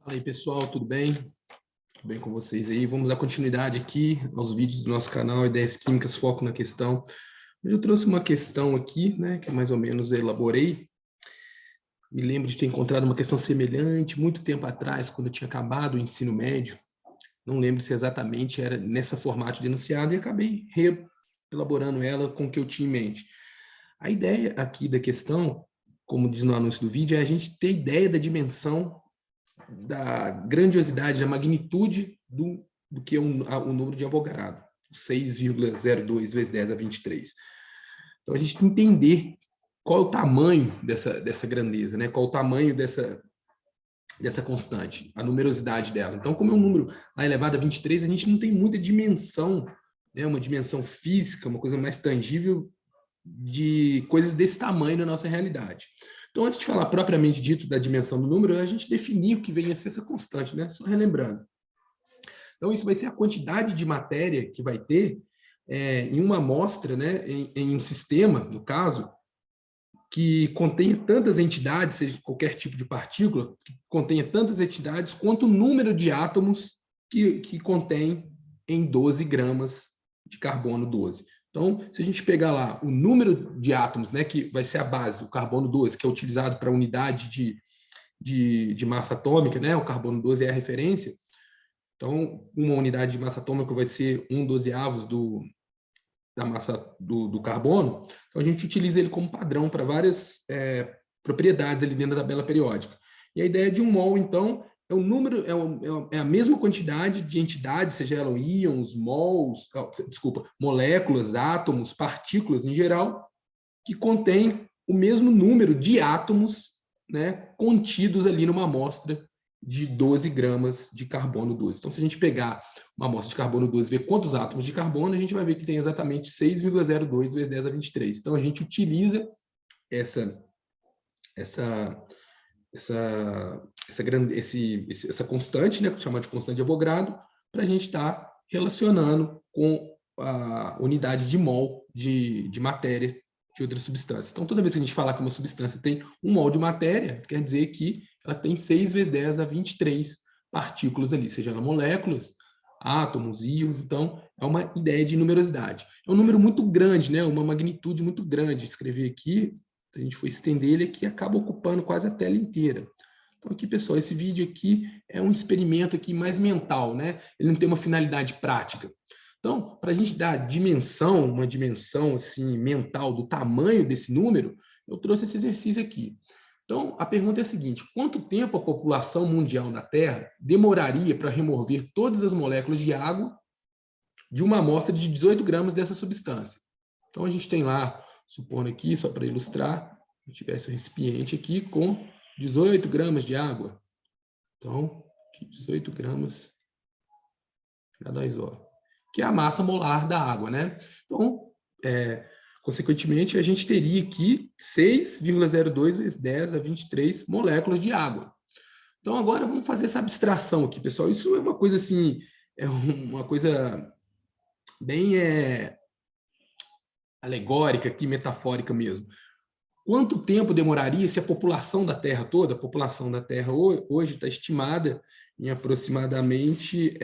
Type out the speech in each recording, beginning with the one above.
Fala aí, pessoal, tudo bem? Tudo bem com vocês aí? Vamos dar continuidade aqui aos vídeos do nosso canal Ideias Químicas, Foco na Questão. Hoje eu trouxe uma questão aqui, né, que mais ou menos eu elaborei. Me lembro de ter encontrado uma questão semelhante muito tempo atrás, quando eu tinha acabado o ensino médio. Não lembro se exatamente era nessa formato de enunciado e acabei reelaborando ela com o que eu tinha em mente. A ideia aqui da questão, como diz no anúncio do vídeo, é a gente ter ideia da dimensão, da grandiosidade, da magnitude do que é o número de Avogadro, 6,02 vezes 10 a 23. Então, a gente entender qual é o tamanho dessa grandeza, né? Qual é o tamanho dessa constante, a numerosidade dela. Então, como é um número lá elevado a 23, a gente não tem muita dimensão, né? Uma dimensão física, uma coisa mais tangível de coisas desse tamanho na nossa realidade. Então, antes de falar propriamente dito da dimensão do número, a gente definir o que vem a ser essa constante, né? Só relembrando. Então, isso vai ser a quantidade de matéria que vai ter em uma amostra, né? Em um sistema, no caso, que contenha tantas entidades, seja qualquer tipo de partícula, que contenha tantas entidades quanto o número de átomos que contém em 12 gramas de carbono 12. Então, se a gente pegar lá o número de átomos, né, que vai ser a base, o carbono 12, que é utilizado para a unidade de massa atômica, né, o carbono 12 é a referência. Então, uma unidade de massa atômica vai ser 1/12 da massa do carbono. Então, a gente utiliza ele como padrão para várias propriedades ali dentro da tabela periódica. E a ideia de um mol, então, é o número, é a mesma quantidade de entidades, seja elas íons, mols, moléculas, átomos, partículas em geral, que contém o mesmo número de átomos, né, contidos ali numa amostra de 12 gramas de carbono 12. Então, se a gente pegar uma amostra de carbono 12 e ver quantos átomos de carbono, a gente vai ver que tem exatamente 6,02 vezes 10 a 23. Então, a gente utiliza essa constante, né, chamada de constante de Avogadro, para a gente estar relacionando com a unidade de mol de matéria de outras substâncias. Então, toda vez que a gente falar que uma substância tem 1 mol de matéria, quer dizer que ela tem 6 vezes 10 a 23 partículas ali, seja elas moléculas, átomos, íons. Então, é uma ideia de numerosidade. É um número muito grande, né? Uma magnitude muito grande. Escrever aqui, se a gente for estender ele aqui, acaba ocupando quase a tela inteira. Então, aqui, pessoal, esse vídeo aqui é um experimento aqui mais mental, né? Ele não tem uma finalidade prática. Então, para a gente dar dimensão, uma dimensão assim, mental do tamanho desse número, eu trouxe esse exercício aqui. Então, a pergunta é a seguinte: quanto tempo a população mundial da Terra demoraria para remover todas as moléculas de água de uma amostra de 18 gramas dessa substância? Então, a gente tem lá, supondo aqui, só para ilustrar, se tivesse um recipiente aqui com 18 gramas de água. Então, 18 gramas H2O, que é a massa molar da água, né? Então, consequentemente, a gente teria aqui 6,02 vezes 10 a 23 moléculas de água. Então, agora vamos fazer essa abstração aqui, pessoal. Isso é uma coisa assim, é uma coisa bem alegórica aqui, metafórica mesmo. Quanto tempo demoraria se a população da Terra toda, a população da Terra hoje está estimada em aproximadamente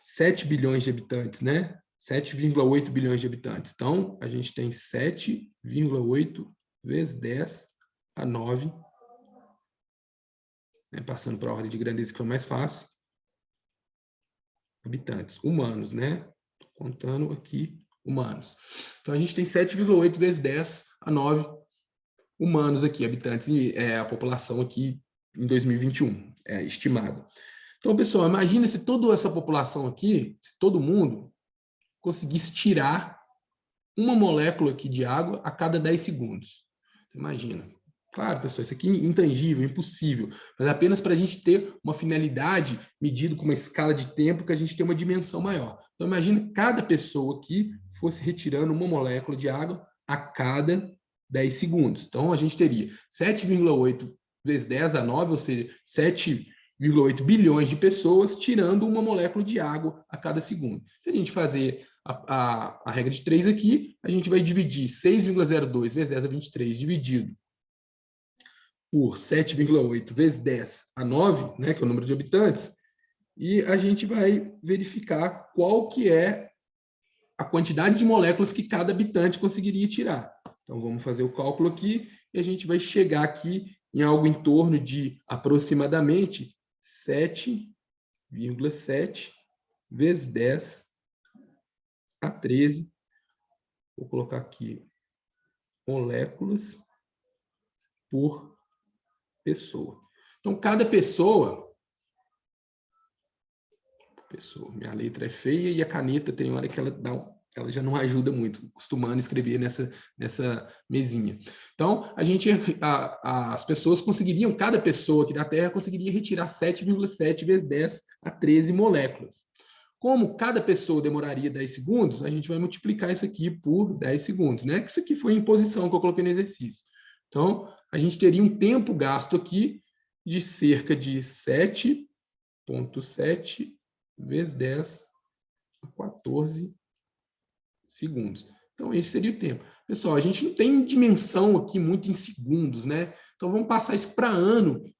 7 bilhões de habitantes, né? 7,8 bilhões de habitantes. Então, a gente tem 7,8 vezes 10 a 9, né? Passando para a ordem de grandeza que foi mais fácil, habitantes, humanos, né? Tô contando aqui humanos. Então, a gente tem 7,8 vezes 10 a 9 humanos aqui, habitantes, a população aqui em 2021, estimada. Então, pessoal, imagina se toda essa população aqui, se todo mundo conseguisse tirar uma molécula aqui de água a cada 10 segundos. Imagina. Claro, pessoal, isso aqui é intangível, impossível, mas apenas para a gente ter uma finalidade medido com uma escala de tempo que a gente tem uma dimensão maior. Então, imagina cada pessoa aqui fosse retirando uma molécula de água a cada 10 segundos. Então, a gente teria 7,8 vezes 10 a 9, ou seja, 7,8 bilhões de pessoas tirando uma molécula de água a cada segundo. Se a gente fazer a regra de 3 aqui, a gente vai dividir 6,02 vezes 10 a 23 dividido por 7,8 vezes 10 a 9, né, que é o número de habitantes, e a gente vai verificar qual que é a quantidade de moléculas que cada habitante conseguiria tirar. Então, vamos fazer o cálculo aqui e a gente vai chegar aqui em algo em torno de aproximadamente 7,7 vezes 10 a 13. Vou colocar aqui moléculas por pessoa. Então, cada pessoa, minha letra é feia e a caneta tem hora que ela já não ajuda muito, acostumando a escrever nessa mesinha. Então, as pessoas conseguiriam, cada pessoa aqui da Terra conseguiria retirar 7,7 vezes 10 a 13 moléculas. Como cada pessoa demoraria 10 segundos, a gente vai multiplicar isso aqui por 10 segundos, né? Que isso aqui foi a imposição que eu coloquei no exercício. Então, a gente teria um tempo gasto aqui de cerca de 7,7 vezes 10 a 14 segundos. Então, esse seria o tempo. Pessoal, a gente não tem dimensão aqui muito em segundos, né? Então, vamos passar isso para anos,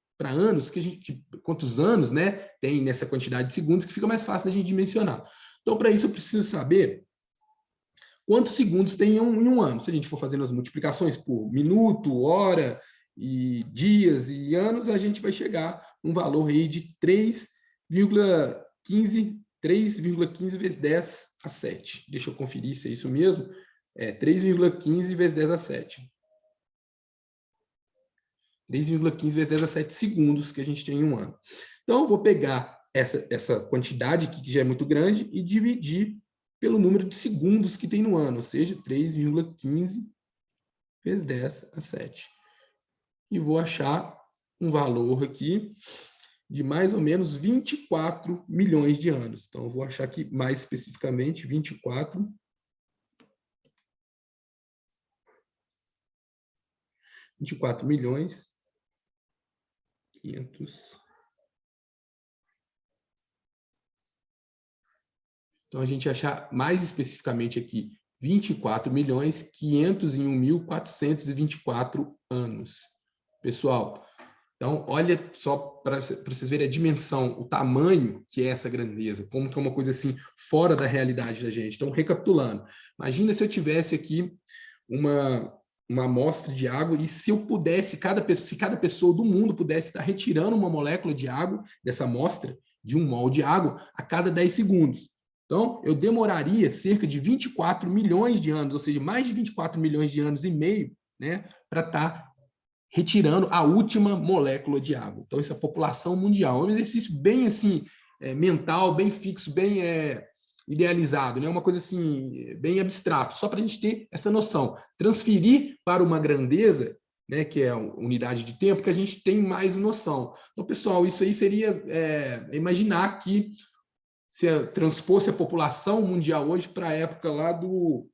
quantos anos, né, tem nessa quantidade de segundos, que fica mais fácil da gente dimensionar. Então, para isso, eu preciso saber quantos segundos tem em um ano. Se a gente for fazendo as multiplicações por minuto, hora, e dias e anos, a gente vai chegar um valor aí de 3,15 vezes 10 a 7. Deixa eu conferir se é isso mesmo. 3,15 vezes 10 a 7. 3,15 vezes 10 a 7 segundos que a gente tem em um ano. Então, eu vou pegar essa quantidade aqui, que já é muito grande, e dividir pelo número de segundos que tem no ano, ou seja, 3,15 vezes 10 a 7. E vou achar um valor aqui de mais ou menos 24 milhões de anos. Então, eu vou achar aqui mais especificamente 24 milhões 500. Então, a gente achar mais especificamente aqui 24.501.424 anos. Pessoal, então, olha só para vocês verem a dimensão, o tamanho que é essa grandeza, como que é uma coisa assim fora da realidade da gente. Então, recapitulando, imagina se eu tivesse aqui uma amostra de água e se eu pudesse, se cada pessoa do mundo pudesse estar retirando uma molécula de água dessa amostra, de um mol de água, a cada 10 segundos. Então, eu demoraria cerca de 24 milhões de anos, ou seja, mais de 24 milhões de anos e meio, né, para estar retirando a última molécula de água. Então, essa é a população mundial. É um exercício bem assim, mental, bem fixo, bem idealizado, né? Uma coisa assim, bem abstrato, só para a gente ter essa noção. Transferir para uma grandeza, né, que é a unidade de tempo, que a gente tem mais noção. Então, pessoal, isso aí seria imaginar que se transpôs a população mundial hoje para a época lá do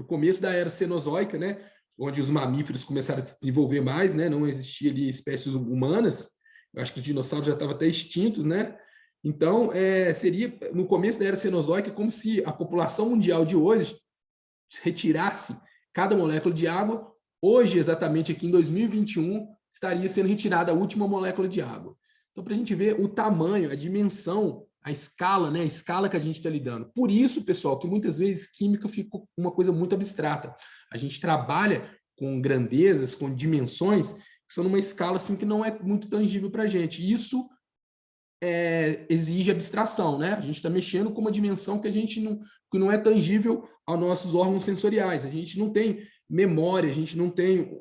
começo da era Cenozoica, né, onde os mamíferos começaram a se desenvolver mais, né, não existia ali espécies humanas, eu acho que os dinossauros já estavam até extintos, né, então seria no começo da era Cenozoica como se a população mundial de hoje retirasse cada molécula de água, hoje exatamente aqui em 2021 estaria sendo retirada a última molécula de água. Então, para a gente ver o tamanho, a dimensão, a escala, né? A escala que a gente está lidando. Por isso, pessoal, que muitas vezes química fica uma coisa muito abstrata. A gente trabalha com grandezas, com dimensões, que são numa escala assim, que não é muito tangível para a gente. Isso exige abstração, né? A gente está mexendo com uma dimensão que que não é tangível aos nossos órgãos sensoriais. A gente não tem memória, a gente não tem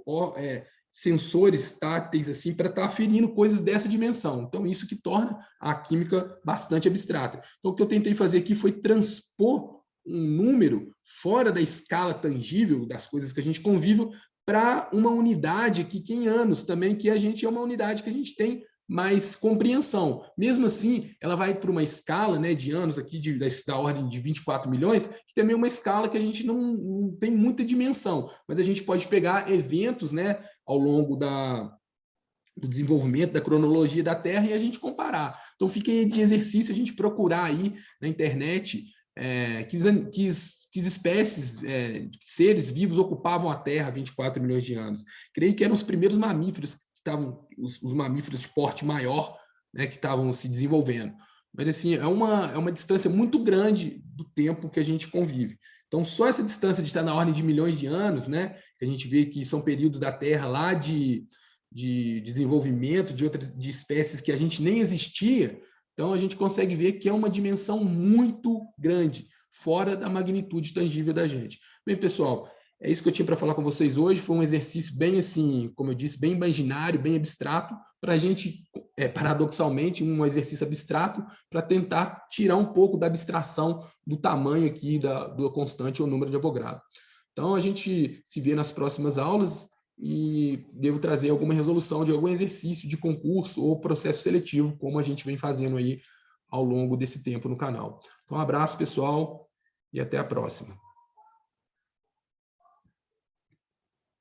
sensores táteis assim para estar aferindo coisas dessa dimensão. Então, isso que torna a química bastante abstrata. Então, o que eu tentei fazer aqui foi transpor um número fora da escala tangível das coisas que a gente convive para uma unidade aqui que em anos também, que a gente é uma unidade que a gente tem mais compreensão. Mesmo assim, ela vai para uma escala, né, de anos aqui da ordem de 24 milhões, que também é uma escala que a gente não tem muita dimensão, mas a gente pode pegar eventos, né, ao longo do desenvolvimento da cronologia da Terra e a gente comparar. Então, fica aí de exercício a gente procurar aí na internet que espécies, seres vivos ocupavam a Terra há 24 milhões de anos. Creio que eram os primeiros mamíferos, que estavam, os mamíferos de porte maior, né, que estavam se desenvolvendo. Mas, assim, é uma distância muito grande do tempo que a gente convive. Então, só essa distância de estar na ordem de milhões de anos, né, que a gente vê que são períodos da Terra lá de desenvolvimento de espécies que a gente nem existia, então a gente consegue ver que é uma dimensão muito grande, fora da magnitude tangível da gente. Bem, pessoal, é isso que eu tinha para falar com vocês hoje. Foi um exercício bem assim, como eu disse, bem imaginário, bem abstrato, para a gente, paradoxalmente, um exercício abstrato para tentar tirar um pouco da abstração do tamanho aqui do constante ou número de Avogadro. Então, a gente se vê nas próximas aulas e devo trazer alguma resolução de algum exercício de concurso ou processo seletivo, como a gente vem fazendo aí ao longo desse tempo no canal. Então, um abraço, pessoal, e até a próxima.